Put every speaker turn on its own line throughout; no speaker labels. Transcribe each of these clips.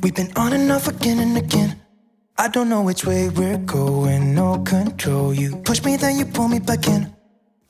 We've been on and off again and again. I don't know which way we're going, no control. You push me, then you pull me back in.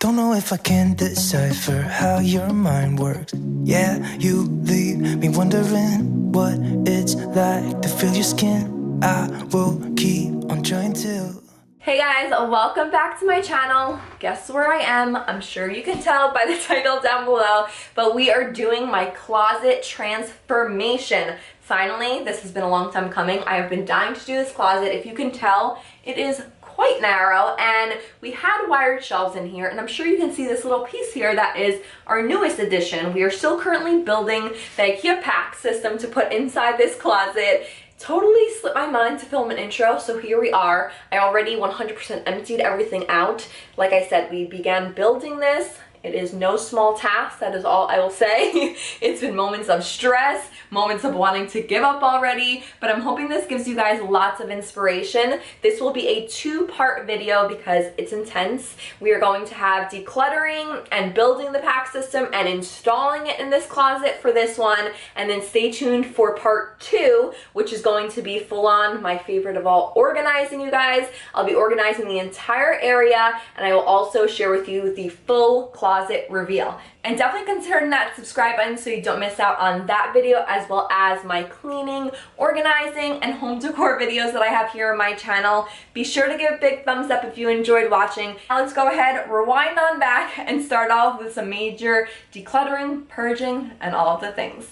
Don't know if I can decipher how your mind works. Yeah, you leave me wondering what it's like to feel your skin. I will keep on trying to.
Hey guys, welcome back to my channel. Guess where I am? I'm sure you can tell by the title down below, but we are doing my closet transformation. Finally, this has been a long time coming. I have been dying to do this closet. If you can tell, it is quite narrow, and we had wired shelves in here, and I'm sure you can see this little piece here that is our newest addition. We are still currently building the Ikea Pax system to put inside this closet. Totally slipped my mind to film an intro, so here we are. I already 100% emptied everything out. Like I said, we began building this. It is no small task, that is all I will say. It's been moments of stress, moments of wanting to give up already, but I'm hoping this gives you guys lots of inspiration. This will be a two-part video because it's intense. We are going to have decluttering and building the pack system and installing it in this closet for this one, and then stay tuned for part two, which is going to be full-on, my favorite of all, organizing, you guys. I'll be organizing the entire area, and I will also share with you the full closet reveal. And definitely consider hitting that subscribe button so you don't miss out on that video, as well as my cleaning, organizing, and home decor videos that I have here on my channel. Be sure to give a big thumbs up if you enjoyed watching. Now let's go ahead, rewind on back, and start off with some major decluttering, purging, and all of the things.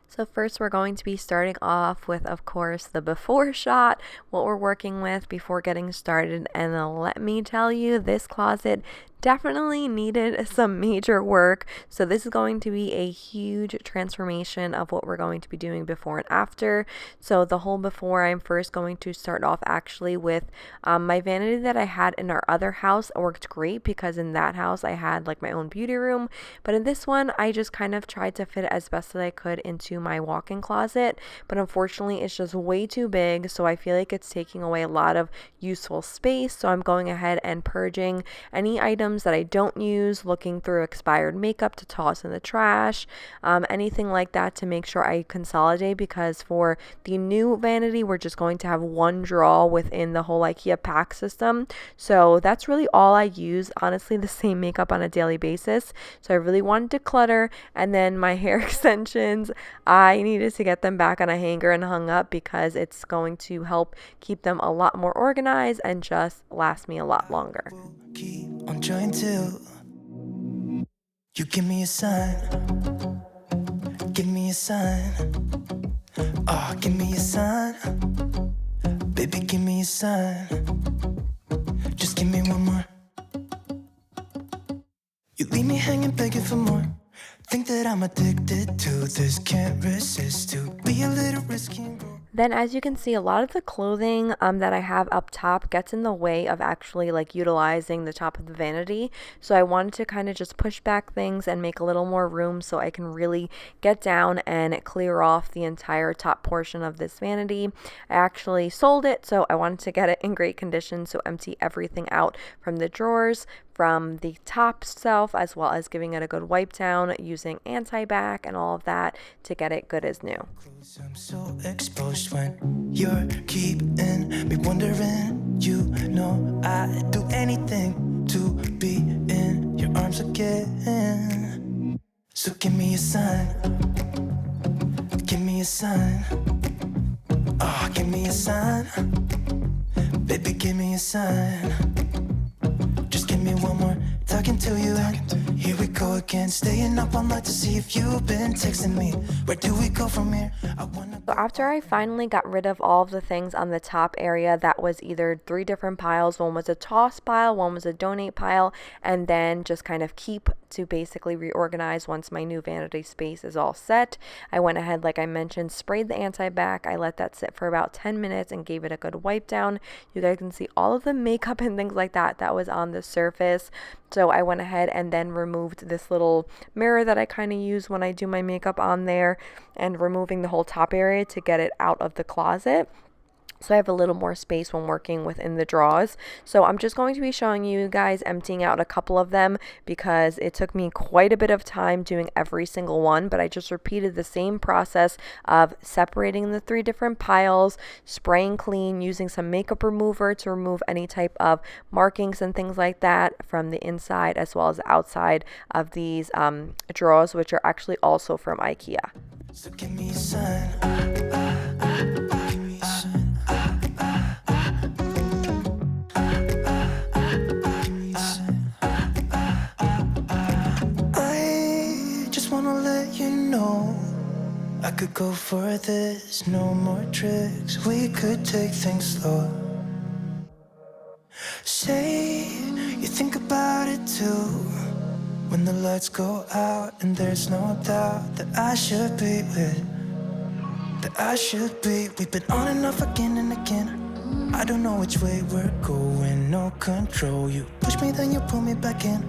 So first we're going to be starting off with, of course, the before shot, what we're working with before getting started. And let me tell you, this closet definitely needed some major work. So this is going to be a huge transformation of what we're going to be doing before and after. So the whole before, I'm first going to start off actually with my vanity that I had in our other house. It worked great because in that house I had like my own beauty room, but in this one I just kind of tried to fit it as best as I could into my walk-in closet, but unfortunately it's just way too big, so I feel like it's taking away a lot of useful space. So I'm going ahead and purging any items that I don't use, looking through expired makeup to toss in the trash, anything like that, to make sure I consolidate, because for the new vanity we're just going to have one drawer within the whole IKEA pack system. So that's really all I use, honestly, the same makeup on a daily basis. So I really wanted to clutter. And then my hair extensions, I needed to get them back on a hanger and hung up because it's going to help keep them a lot more organized and just last me a lot longer.
Keep on trying to. You give me a sign. Give me a sign. Oh, give me a sign. Baby, give me a sign. Just give me one more. You leave me hanging, begging for more. Think that I'm addicted to this, can't resist to be a little risky and go.
Then as you can see, a lot of the clothing that I have up top gets in the way of actually like utilizing the top of the vanity. So I wanted to kind of just push back things and make a little more room so I can really get down and clear off the entire top portion of this vanity. I actually sold it, so I wanted to get it in great condition, so empty everything out from the drawers, from the top itself, as well as giving it a good wipe down using anti-bac and all of that to get it good as new.
I'm so exposed when you're keeping me wondering. You know I'd do anything to be in your arms again. So give me a sign. Give me a sign. Oh, give me a sign. Baby, give me a sign. Just give me one more, talking to you. Here we go again, staying up all night to see if you've been texting me. Where do we go from here?
So after I finally got rid of all of the things on the top area, that was either three different piles. One was a toss pile, one was a donate pile, and then just kind of keep to basically reorganize once my new vanity space is all set. I went ahead, like I mentioned, sprayed the anti-bac. I let that sit for about 10 minutes and gave it a good wipe down. You guys can see all of the makeup and things like that was on the surface. So I went ahead and then removed this little mirror that I kind of use when I do my makeup on there, and removing the whole top area to get it out of the closet.
so I have a little more space when working within the drawers. So I'm just going to be showing you guys emptying out a couple of them because it took me quite a bit of time doing every single one, but I just repeated the same process of separating the 3 different piles, spraying clean, using some makeup remover to remove any type of markings and things like that from the inside as well as the outside of these drawers, which are actually also from Ikea.
So give me a sign. I just wanna let you know I could go for this, no more tricks. We could take things slow. Say you think about it too. When the lights go out and there's no doubt that I should be with, that I should be. We've been on and off again and again. I don't know which way we're going, no control. You push me, then you pull me back in.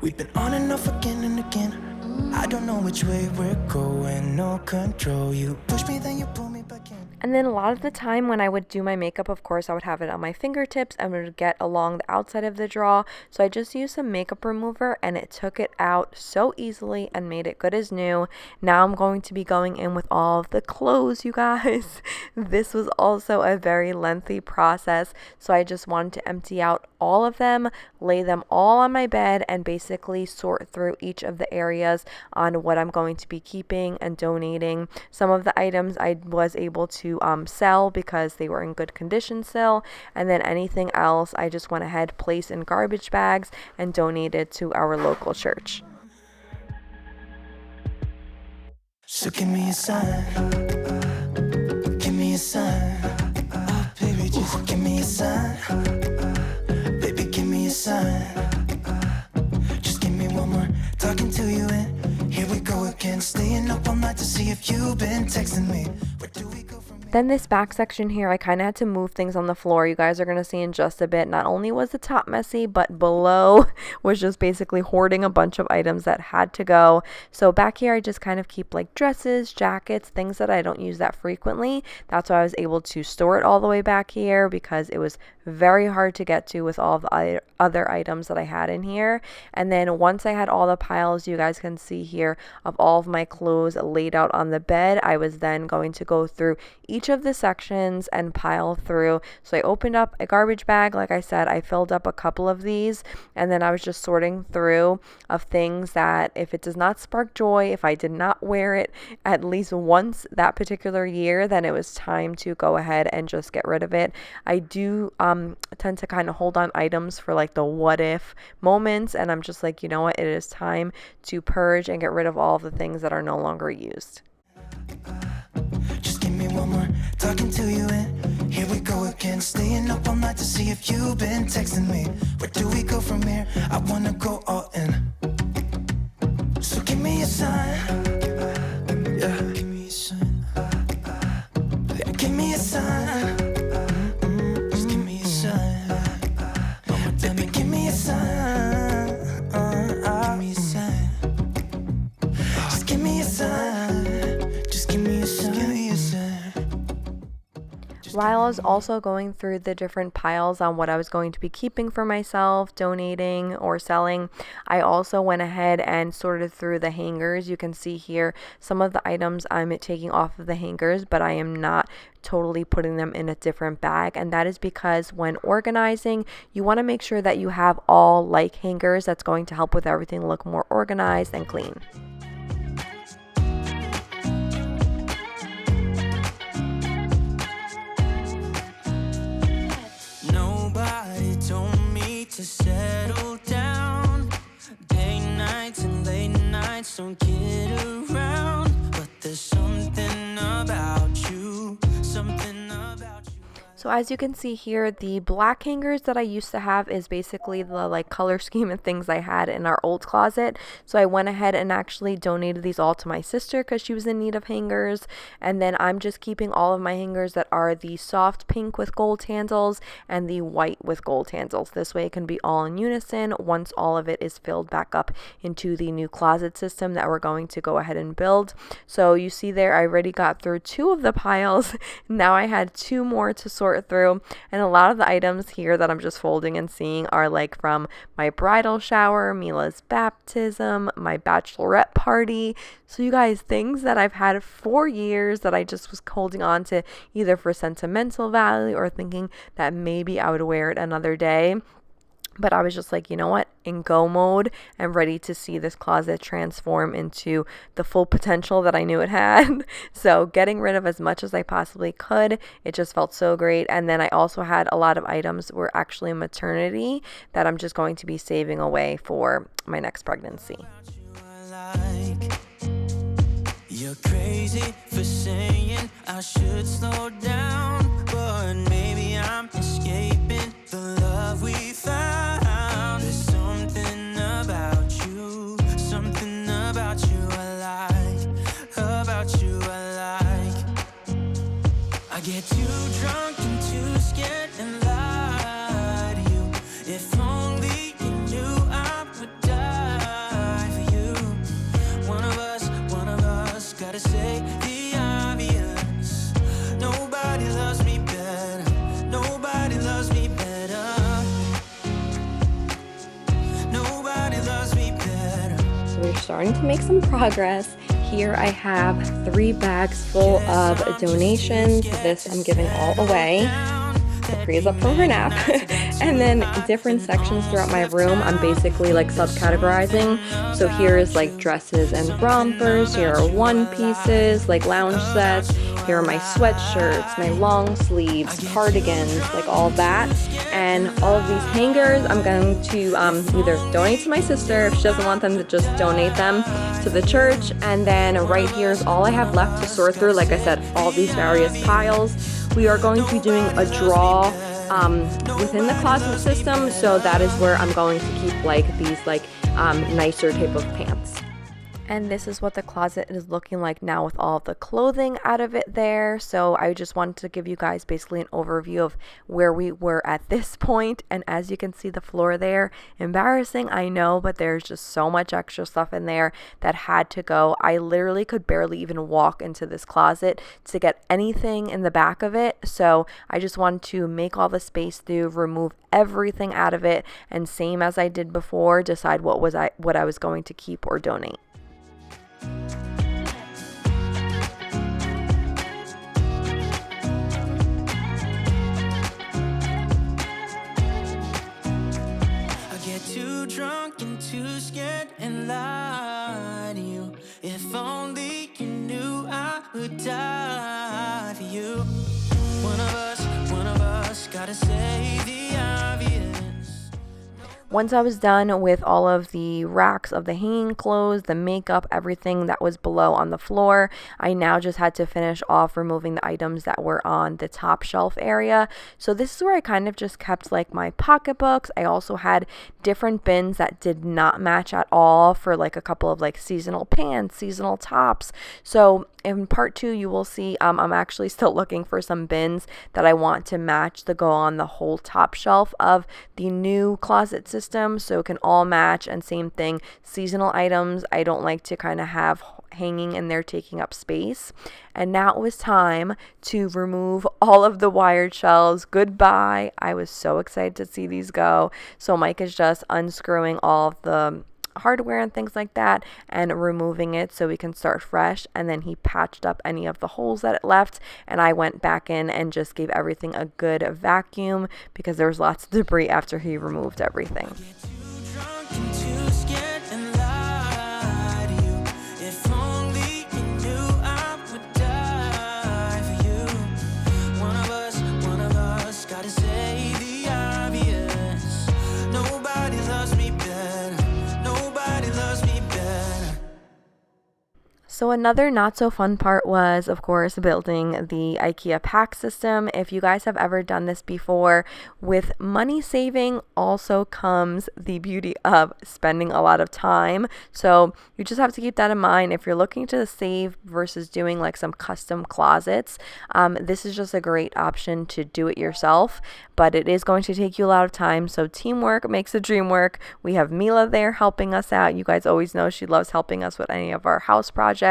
We've been on and off again and again. I don't know which way we're going, no control. You push me, then you pull me back in.
And then a lot of the time when I would do my makeup, of course, I would have it on my fingertips and would get along the outside of the drawer. So I just used some makeup remover and it took it out so easily and made it good as new. Now I'm going to be going in with all of the clothes, you guys. This was also a very lengthy process. So I just wanted to empty out all of them, lay them all on my bed, and basically sort through each of the areas on what I'm going to be keeping and donating. Some of the items I was able to sell because they were in good condition still, and then anything else I just went ahead, placed in garbage bags, and donated to our local church.
So give me a sign. Give me a sign. Oh, baby, just give me a sign. Baby, give me a sign. Just give me one more talking to you, and here we go again. Staying up all night to see if you've been texting me. Where do we go from here?
Then this back section here, I kind of had to move things on the floor. You guys are going to see in just a bit. Not only was the top messy, but below was just basically hoarding a bunch of items that had to go. So back here, I just kind of keep like dresses, jackets, things that I don't use that frequently. That's why I was able to store it all the way back here because it was very hard to get to with all the other items that I had in here. And then once I had all the piles, you guys can see here, of all of my clothes laid out on the bed, I was then going to go through each of the sections and pile through. So I opened up a garbage bag. Like I said, I filled up a couple of these, and then I was just sorting through of things that if it does not spark joy, if I did not wear it at least once that particular year, then it was time to go ahead and just get rid of it. I do tend to kind of hold on items for like the what if moments, and I'm just like, you know what, it is time to purge and get rid of all of the things that are no longer used.
Just give me one more talking to you, and here we go again. Staying up all night to see if you've been texting me. Where do we go from here? I wanna go all in. So give me a sign. Yeah, give me a sign. Yeah, give me a sign. Just give me a sign. Baby, give me a sign. Give me a sign. Just give me a sign. Just give me a sign. Give me a sign.
While I was also going through the different piles on what I was going to be keeping for myself, donating, or selling, I also went ahead and sorted through the hangers. You can see here some of the items I'm taking off of the hangers, but I am not totally putting them in a different bag, and that is because when organizing, you want to make sure that you have all like hangers. That's going to help with everything look more organized and clean.
Nobody told me to settle down. Day nights and late nights don't get around, but there's something about you, something about you.
So as you can see here, the black hangers that I used to have is basically the like color scheme and things I had in our old closet. So I went ahead and actually donated these all to my sister because she was in need of hangers. And then I'm just keeping all of my hangers that are the soft pink with gold handles and the white with gold handles. This way it can be all in unison once all of it is filled back up into the new closet system that we're going to go ahead and build. So you see there, I already got through 2 of the piles. Now I had 2 more to sort through, and a lot of the items here that I'm just folding and seeing are like from my bridal shower, Mila's baptism, my bachelorette party. So you guys, things that I've had for years that I just was holding on to either for sentimental value or thinking that maybe I would wear it another day. But I was just like, you know what, in go mode and ready to see this closet transform into the full potential that I knew it had. So getting rid of as much as I possibly could, it just felt so great. And then I also had a lot of items were actually maternity that I'm just going to be saving away for my next pregnancy.
You're crazy for saying I should slow down, but maybe I'm escaping the love we found. There's something about you I like, about you I like. I get too drunk and too scared and lie to you. If only you knew I would die for you. One of us gotta say the obvious. Nobody loves me better. Nobody loves me better. Nobody loves me better.
So we're starting to make some progress. Here I have 3 bags full of donations. This I'm giving all away. Capri's up from her nap. And then different sections throughout my room, I'm basically like subcategorizing. So here is like dresses and rompers. Here are one pieces, like lounge sets. Here are my sweatshirts, my long sleeves, cardigans, like all that. And all of these hangers, I'm going to either donate to my sister if she doesn't want them, to just donate them to the church. And then right here is all I have left to sort through. Like I said, all these various piles. We are going to be doing a draw within the closet system, so that is where I'm going to keep like these like nicer type of pants.
And this is what the closet is looking like now with all the clothing out of it there. So I just wanted to give you guys basically an overview of where we were at this point. And as you can see the floor there, embarrassing, I know, but there's just so much extra stuff in there that had to go. I literally could barely even walk into this closet to get anything in the back of it. So I just wanted to make all the space through, remove everything out of it, and same as I did before, decide what I was going to keep or donate.
Too drunk and too scared and lie to you. If only you knew I would die for you. One of us gotta say the obvious.
Once I was done with all of the racks of the hanging clothes, the makeup, everything that was below on the floor, I now just had to finish off removing the items that were on the top shelf area. So this is where I kind of just kept like my pocketbooks. I also had different bins that did not match at all for like a couple of like seasonal pants, seasonal tops. So in part 2, you will see I'm actually still looking for some bins that I want to match to go on the whole top shelf of the new closet system, so it can all match. And same thing, seasonal items I don't like to kind of have hanging in there taking up space. And now it was time to remove all of the wired shelves. Goodbye. I was so excited to see these go. So Mike is just unscrewing all of the hardware and things like that and removing it so we can start fresh. And then he patched up any of the holes that it left, and I went back in and just gave everything a good vacuum because there was lots of debris after he removed everything. So another not so fun part was, of course, building the Ikea Pax system. If you guys have ever done this before, with money saving also comes the beauty of spending a lot of time. So you just have to keep that in mind. If you're looking to save versus doing like some custom closets, this is just a great option to do it yourself, but it is going to take you a lot of time. So teamwork makes the dream work. We have Mila there helping us out. You guys always know she loves helping us with any of our house projects.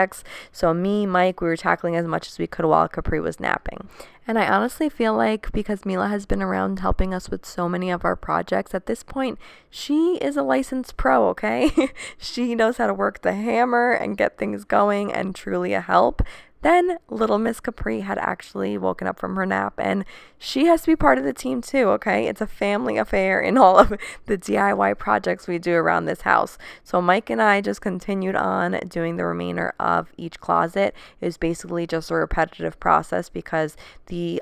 So me, Mike, we were tackling as much as we could while Capri was napping. And I honestly feel like because Mila has been around helping us with so many of our projects, at this point, she is a licensed pro, okay? She knows how to work the hammer and get things going and truly a help. Then little Miss Capri had actually woken up from her nap, and she has to be part of the team too, okay? It's a family affair in all of the DIY projects we do around this house. So Mike and I just continued on doing the remainder of each closet. It was basically just a repetitive process because the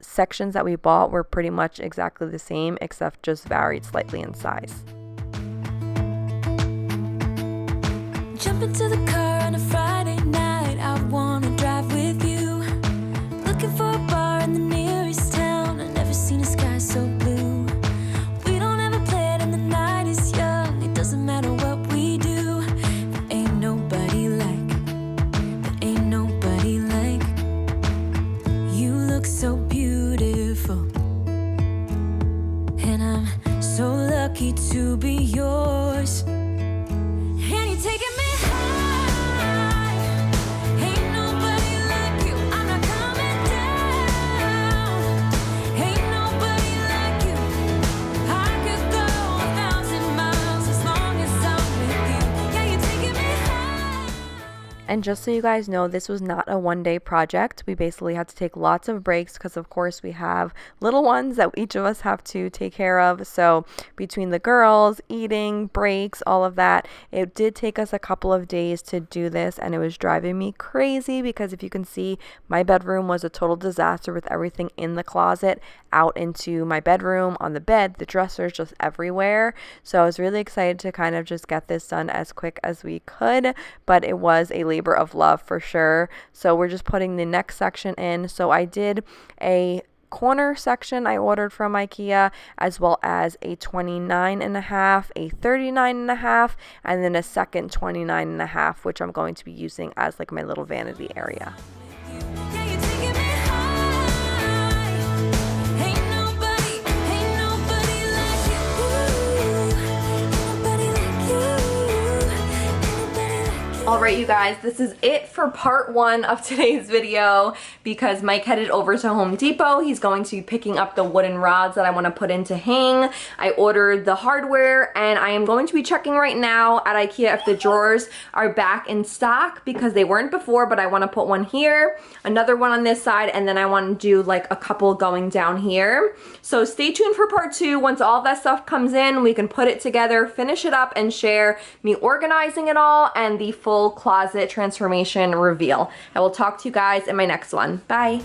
sections that we bought were pretty much exactly the same, except just varied slightly in size.
Jump into the car on a Friday night, I wanna drive with you. Looking for a bar in the nearest town, I've never seen a sky so blue. We don't have a plan and the night is young, it doesn't matter what we do. There ain't nobody like you. Look so beautiful, and I'm so lucky to be yours. And you're taking me
And just so you guys know, this was not a one-day project. We basically had to take lots of breaks because, of course, we have little ones that each of us have to take care of. So between the girls, eating, breaks, all of that, it did take us a couple of days to do this, and it was driving me crazy because if you can see, my bedroom was a total disaster with everything in the closet, out into my bedroom, on the bed, the dressers, just everywhere. So I was really excited to kind of just get this done as quick as we could, but it was a labor of love for sure. So we're just putting the next section in. So I did a corner section I ordered from Ikea, as well as a 29.5, a 39.5, and then a second 29.5, which I'm going to be using as like my little vanity area.
Alright you guys, this is it for part 1 of today's video because Mike headed over to Home Depot. He's going to be picking up the wooden rods that I want to put in to hang. I ordered the hardware and I am going to be checking right now at Ikea if the drawers are back in stock because they weren't before, but I want to put one here, another one on this side, and then I want to do like a couple going down here. So stay tuned for part 2. Once all that stuff comes in, we can put it together, finish it up, and share me organizing it all and the full closet transformation reveal. I will talk to you guys in my next one. Bye.